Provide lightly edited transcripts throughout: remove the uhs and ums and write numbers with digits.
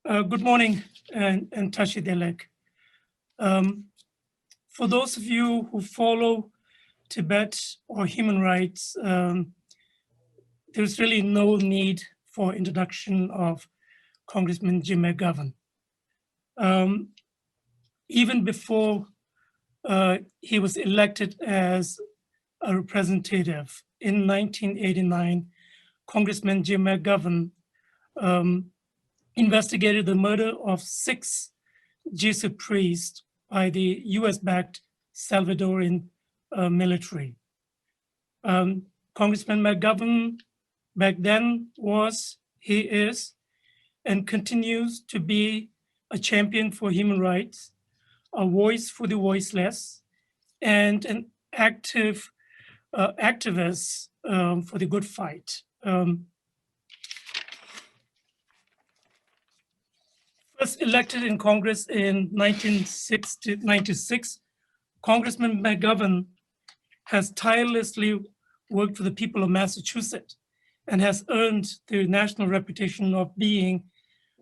Good morning, and Tashi Delek. For those of you who follow Tibet or human rights, there's really no need for introduction of Congressman Jim McGovern. Even before he was elected as a representative in 1989, Congressman Jim McGovern investigated the murder of 6 Jesuit priests by the US-backed Salvadoran military. Congressman McGovern back then he is, and continues to be a champion for human rights, a voice for the voiceless, and an active activist for the good fight. First elected in Congress in 1996, Congressman McGovern has tirelessly worked for the people of Massachusetts and has earned the national reputation of being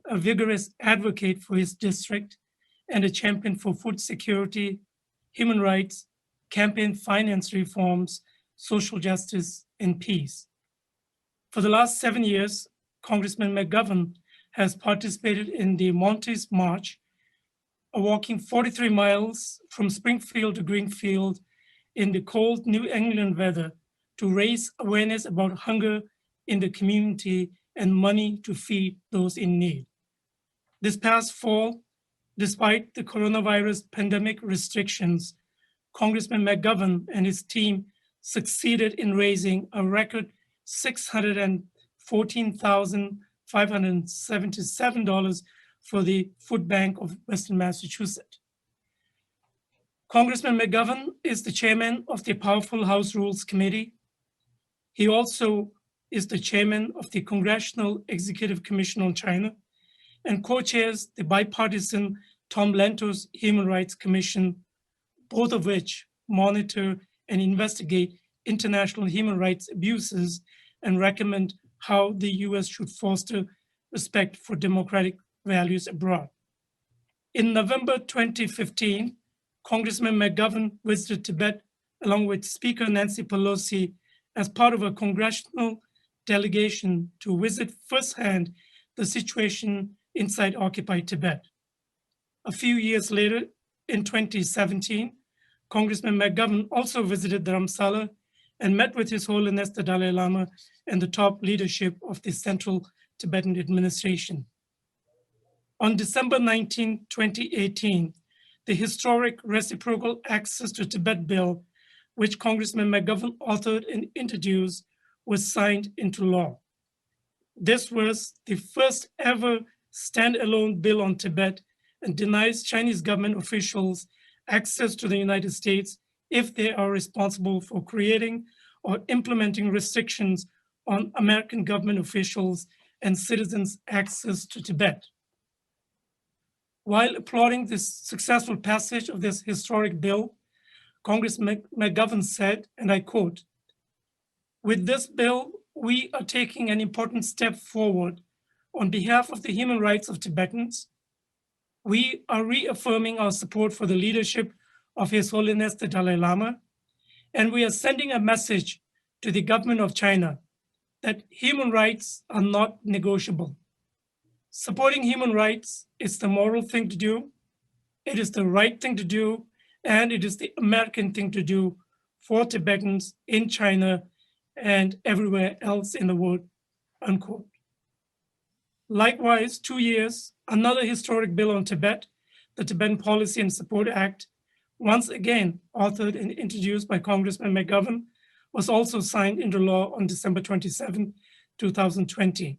a vigorous advocate for his district and a champion for food security, human rights, campaign finance reforms, social justice, and peace. For the last 7 years, Congressman McGovern has participated in the Montes March, walking 43 miles from Springfield to Greenfield in the cold New England weather to raise awareness about hunger in the community and money to feed those in need. This past fall, despite the coronavirus pandemic restrictions, Congressman McGovern and his team succeeded in raising a record $614,577 for the Food Bank of Western Massachusetts. Congressman McGovern is the chairman of the powerful House Rules Committee. He also is the chairman of the Congressional Executive Commission on China and co-chairs the bipartisan Tom Lantos Human Rights Commission, both of which monitor and investigate international human rights abuses and recommend how the US should foster respect for democratic values abroad. In November 2015, Congressman McGovern visited Tibet along with Speaker Nancy Pelosi as part of a congressional delegation to visit firsthand the situation inside occupied Tibet. A few years later, in 2017, Congressman McGovern also visited Dharamsala and met with His Holiness the Dalai Lama and the top leadership of the Central Tibetan Administration. On December 19, 2018, the historic Reciprocal Access to Tibet Bill, which Congressman McGovern authored and introduced, was signed into law. This was the first ever standalone bill on Tibet and denies Chinese government officials access to the United States if they are responsible for creating or implementing restrictions on American government officials and citizens' access to Tibet. While applauding the successful passage of this historic bill, Congressman McGovern said, and I quote, "With this bill, we are taking an important step forward on behalf of the human rights of Tibetans. We are reaffirming our support for the leadership of His Holiness the Dalai Lama, and we are sending a message to the government of China that human rights are not negotiable. Supporting human rights is the moral thing to do, it is the right thing to do, and it is the American thing to do for Tibetans in China and everywhere else in the world," unquote. Likewise, 2 years, another historic bill on Tibet, the Tibetan Policy and Support Act, once again authored and introduced by Congressman McGovern, was also signed into law on December 27, 2020.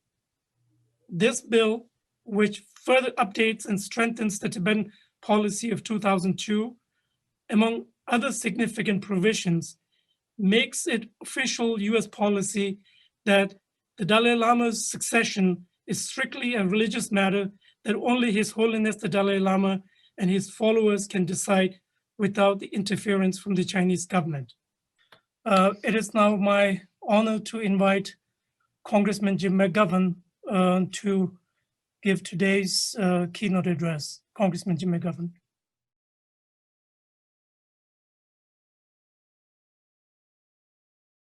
This bill, which further updates and strengthens the Tibetan policy of 2002, among other significant provisions, makes it official US policy that the Dalai Lama's succession is strictly a religious matter that only His Holiness the Dalai Lama and his followers can decide without the interference from the Chinese government. It is now my honor to invite Congressman Jim McGovern to give today's keynote address. Congressman Jim McGovern.